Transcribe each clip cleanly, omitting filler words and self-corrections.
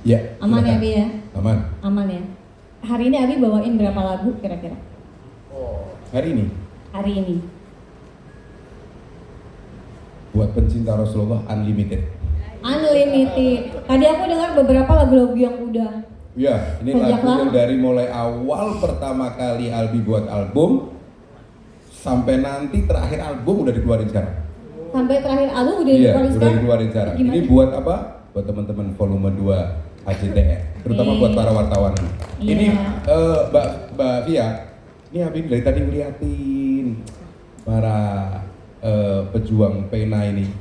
Ya. Aman ya Abi ya? Aman. Aman ya. Hari ini Abi bawain berapa lagu kira-kira? Hari ini Hari ini. buat pencinta Rasulullah Unlimited. Unlimited. Tadi aku dengar beberapa lagu-lagu yang udah. Ya, ini Sejak lagu yang lama. dari mulai awal pertama kali Albi buat album sampai nanti terakhir album udah dikeluarin sekarang. Sampai terakhir album udah Iya, dikeluarin udah sekarang? dikeluarin sekarang. Gimana? Ini buat apa? Buat teman-teman volume 2 AJTR, terutama buat para wartawan. Iya. Ini Mbak Via, ini Abi dari tadi ngeliatin para pejuang pena ini.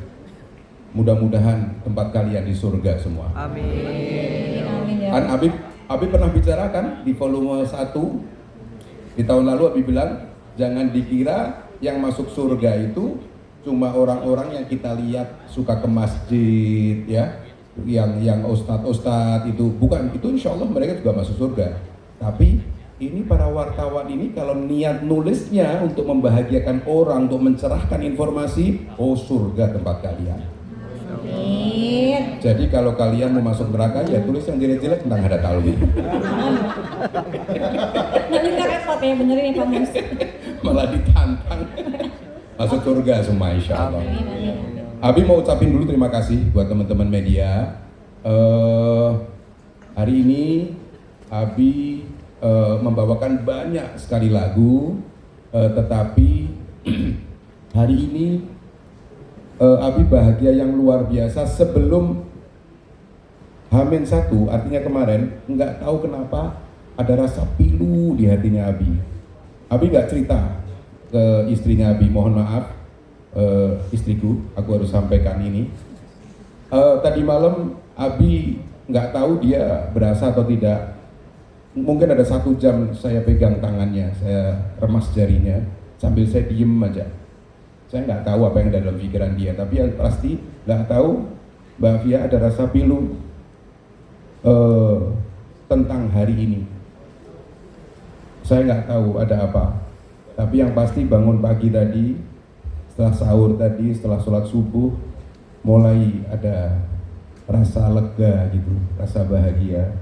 Mudah-mudahan tempat kalian di surga semua. Amin. Amin ya. Kan Abi pernah bicarakan di volume 1 di tahun lalu. Abi bilang jangan dikira yang masuk surga itu cuma orang-orang yang kita lihat suka ke masjid ya, yang ustadz itu bukan, itu insya Allah mereka juga masuk surga. Tapi ini para wartawan ini kalau niat nulisnya untuk membahagiakan orang, untuk mencerahkan informasi, oh surga tempat kalian. Amin. Jadi kalau kalian mau masuk neraka ya tulis yang jelek-jelek tentang Hadat Alwi. Nanti nggak repot ya, benerin ya kamu. Malah ditantang masuk surga semua insya Allah. Amin, amin. Abi mau ucapin dulu terima kasih buat teman-teman media. Hari ini Abi membawakan banyak sekali lagu, tetapi hari ini Abi bahagia yang luar biasa. Sebelum H-1, artinya kemarin, nggak tahu kenapa ada rasa pilu di hatinya Abi. Abi nggak cerita ke istrinya Abi, mohon maaf istriku, aku harus sampaikan ini. Tadi malam Abi nggak tahu dia berasa atau tidak. Mungkin ada 1 jam saya pegang tangannya, saya remas jarinya sambil saya diem aja. Saya nggak tahu apa yang ada dalam pikiran dia, tapi yang pasti nggak tahu Mbak Via ada rasa pilu tentang hari ini. Saya nggak tahu ada apa, tapi yang pasti bangun pagi tadi, setelah sahur tadi, setelah sholat subuh, mulai ada rasa lega gitu, rasa bahagia.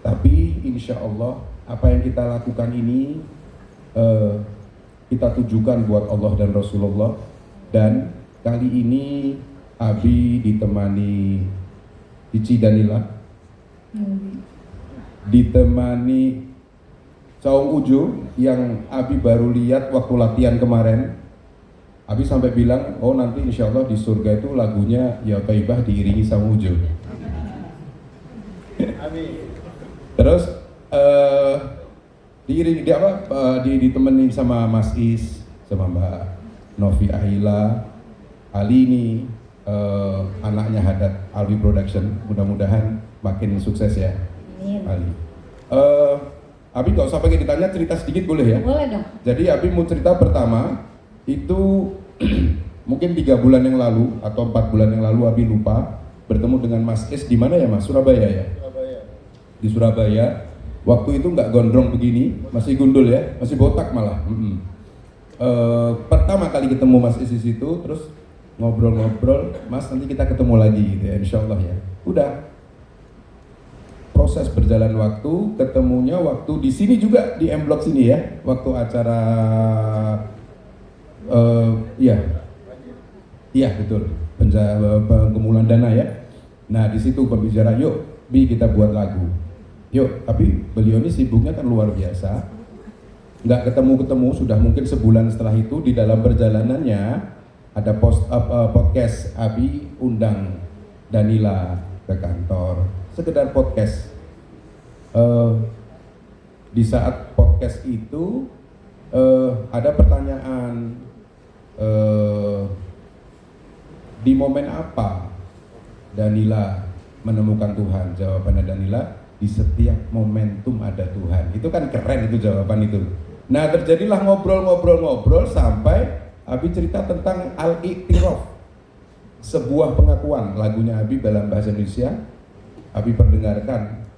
Tapi insya Allah apa yang kita lakukan ini kita tujukan buat Allah dan Rasulullah. Dan kali ini Abi ditemani Cici Danila, ditemani Saung Ujo yang Abi baru lihat waktu latihan kemarin. Abi sampai bilang, oh nanti insya Allah di surga itu lagunya Ya Taibah diiringi Saung Ujo. Terus ditemenin sama Mas Is, sama Mbak Novi Ahila, Ali ini anaknya Hadat Alwi Production, mudah-mudahan makin sukses ya. Amin. Ali. Abi nggak usah pakai ditanya, cerita sedikit boleh ya? Boleh dong. Jadi Abi mau cerita pertama itu mungkin 3 bulan yang lalu atau 4 bulan yang lalu Abi lupa bertemu dengan Mas Is di mana ya Mas? Surabaya ya? Surabaya. Di Surabaya. Waktu itu nggak gondrong begini, masih gundul ya, masih botak malah. Pertama kali ketemu Mas Is di situ, terus ngobrol-ngobrol, Mas nanti kita ketemu lagi gitu ya, insya Allah ya. Udah. Proses berjalan waktu, ketemunya waktu di sini juga di M Block sini ya, waktu acara, iya betul, pengumpulan dana ya. Nah di situ pembicara, yuk Bi kita buat lagu. Yuk, tapi beliau ini sibuknya kan luar biasa, nggak ketemu-ketemu, sudah mungkin sebulan setelah itu di dalam perjalanannya ada podcast, Abi undang Danila ke kantor, sekedar podcast. Di saat podcast itu ada pertanyaan, di momen apa Danila menemukan Tuhan? Jawabannya Danila, di setiap momentum ada Tuhan. Itu kan keren itu jawaban itu. Nah terjadilah ngobrol sampai Abi cerita tentang Al-Iqtiraf, sebuah pengakuan, lagunya Abi dalam bahasa Indonesia. Abi perdengarkan.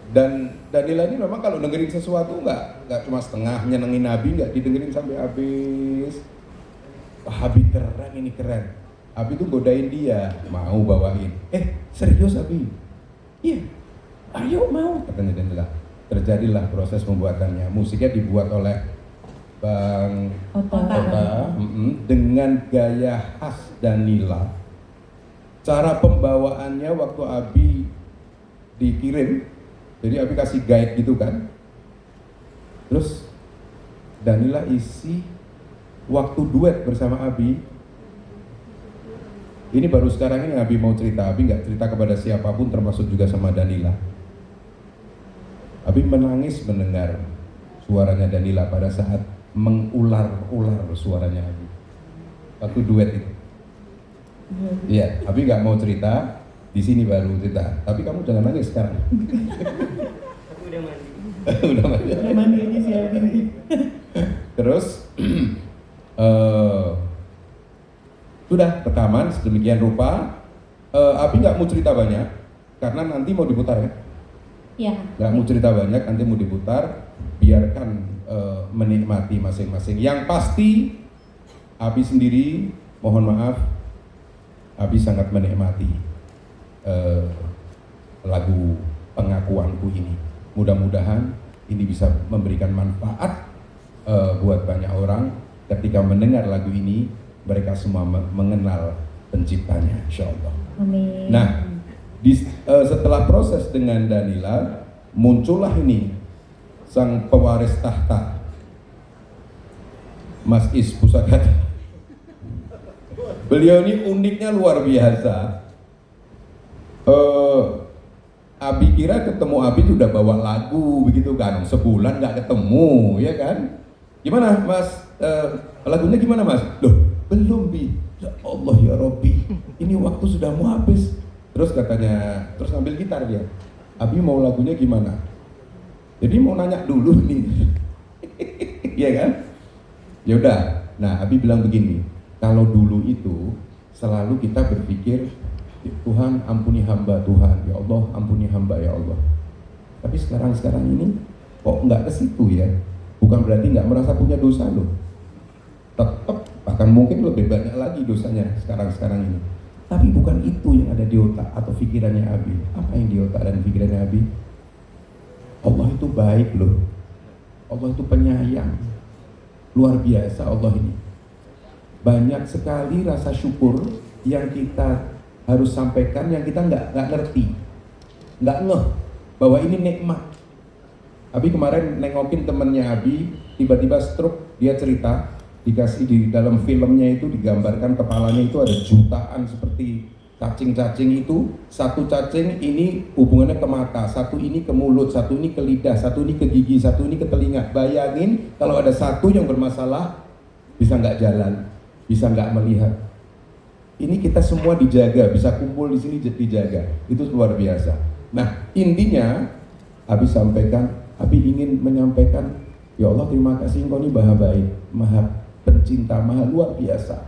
Dan Danila ini memang kalau dengerin sesuatu nggak cuma setengah nyenengin Abi, nggak didengerin sampai habis. Wah Abi keren, ini keren. Abi tuh godain dia, mau bawain. Serius Abi? Iya. Ayo mau, katanya Danila. Terjadilah proses pembuatannya. Musiknya dibuat oleh Bang Ota. dengan gaya khas Danila. Cara pembawaannya waktu Abi dikirim, jadi Abi kasih guide gitu kan. Terus Danila isi waktu duet bersama Abi. Ini baru sekarang ini Abi mau cerita. Abi nggak cerita kepada siapapun, termasuk juga sama Danila. Abi menangis mendengar suaranya Danila pada saat mengular-ular suaranya Abi waktu duet itu. Iya, Abi nggak mau cerita, di sini baru cerita. Tapi kamu jangan nangis sekarang. Aku udah mandi. Udah mandi. Udah mandi aja sih Abi. Terus sudah rekaman sedemikian rupa. Abi nggak mau cerita banyak karena nanti mau diputar ya. Iya. Nggak mau cerita banyak, nanti mau diputar. Biarkan menikmati masing-masing. Yang pasti Abi sendiri, mohon maaf, Abi sangat menikmati lagu pengakuanku ini. Mudah-mudahan ini bisa memberikan manfaat buat banyak orang. Ketika mendengar lagu ini, mereka semua mengenal penciptanya, insya Allah. Amin. Nah, setelah proses dengan Danila, muncullah ini sang pewaris tahta, Mas Is Pusakata. Beliau ini uniknya luar biasa. Abi kira ketemu Abi sudah bawa lagu begitu kan, sebulan nggak ketemu, ya kan? Gimana Mas? Lagunya gimana Mas? Loh, belum Bi. Ya Allah ya Robbi, ini waktu sudah mau habis. Terus katanya, terus ambil gitar dia. Abi mau lagunya gimana? Jadi mau nanya dulu nih, iya kan? Ya udah. Nah, Abi bilang begini, kalau dulu itu selalu kita berpikir, Tuhan ampuni hamba Tuhan, ya Allah ampuni hamba ya Allah. Tapi sekarang ini kok nggak ke situ ya? Bukan berarti nggak merasa punya dosa loh. Tetap, bahkan mungkin lebih banyak lagi dosanya sekarang ini. Tapi bukan itu yang ada di otak atau pikirannya Abi. Apa yang di otak dan pikirannya Abi? Allah itu baik loh. Allah itu penyayang. Luar biasa Allah ini. Banyak sekali rasa syukur yang kita harus sampaikan, yang kita nggak ngerti, nggak ngeh bahwa ini nikmat. Abi kemarin nengokin temennya Abi, tiba-tiba stroke, dia cerita, dikasih di dalam filmnya itu digambarkan kepalanya itu ada jutaan seperti cacing-cacing itu. Satu cacing ini hubungannya ke mata, satu ini ke mulut, satu ini ke lidah, satu ini ke gigi, satu ini ke telinga. Bayangin kalau ada satu yang bermasalah, bisa nggak jalan, bisa nggak melihat. Ini kita semua dijaga, bisa kumpul di sini dijaga. Itu luar biasa. Nah, intinya Abi sampaikan, Abi ingin menyampaikan, ya Allah terima kasih Engkau ini maha baik, maha pencinta, maha luar biasa.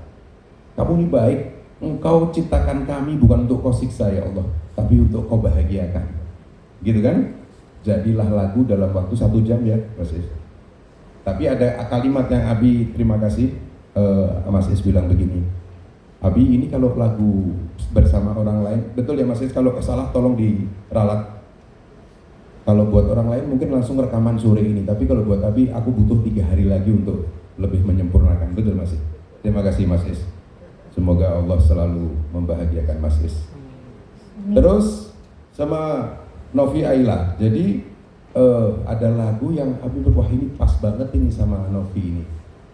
Kamu ini baik, Engkau ciptakan kami bukan untuk Kau siksa ya Allah, tapi untuk Kau bahagiakan. Gitu kan? Jadilah lagu dalam waktu 1 jam ya Mas Is. Tapi ada kalimat yang Abi terima kasih, Mas Is bilang begini, Abi ini kalau lagu bersama orang lain, betul ya Mas Is, kalau salah tolong diralat. Kalau buat orang lain mungkin langsung rekaman sore ini, tapi kalau buat Abi aku butuh 3 hari lagi untuk lebih menyempurnakan. Betul Mas Is? Terima kasih Mas Is. Semoga Allah selalu membahagiakan Mas Is. Terus sama Novi Aila. Jadi ada lagu yang Abi berwah ini pas banget ini sama Novi ini.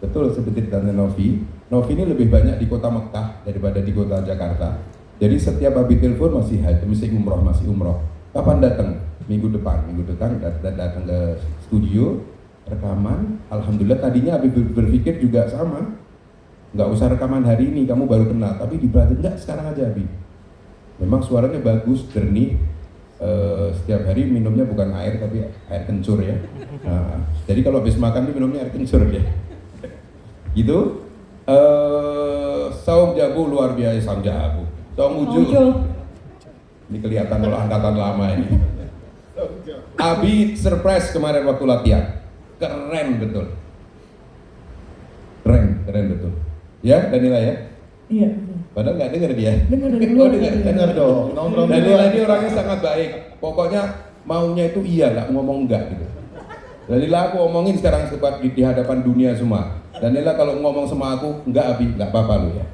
Betul seperti ditanya Novi. Novi ini lebih banyak di kota Mekah daripada di kota Jakarta. Jadi setiap Abi telepon masih masih umroh. Kapan datang? Minggu depan datang ke studio rekaman. Alhamdulillah tadinya Abi berpikir juga sama, nggak usah rekaman hari ini, kamu baru kenal, tapi diperhatiin enggak, sekarang aja Abi. Memang suaranya bagus, jernih. Setiap hari minumnya bukan air tapi air kencur ya. Nah, jadi kalau habis makan tuh minumnya air kencur ya. Gitu. Saung jago luar biasa, saung jago. Saung uju. Ini kelihatan kalau angkatan lama ini. Abi surprise kemarin waktu latihan. Keren betul. Keren betul. Ya, Danila ya. Iya. Padahal nggak denger dia. Dengar dari Oh, luar. dengar. Dengar dong, nongkrong di Danila luar. ini orangnya sangat baik. Pokoknya maunya itu iya, nggak ngomong enggak gitu. Danila aku omongin sekarang sempat di hadapan dunia semua. Danila kalau ngomong sama aku, enggak Abi, nggak apa-apa lu ya.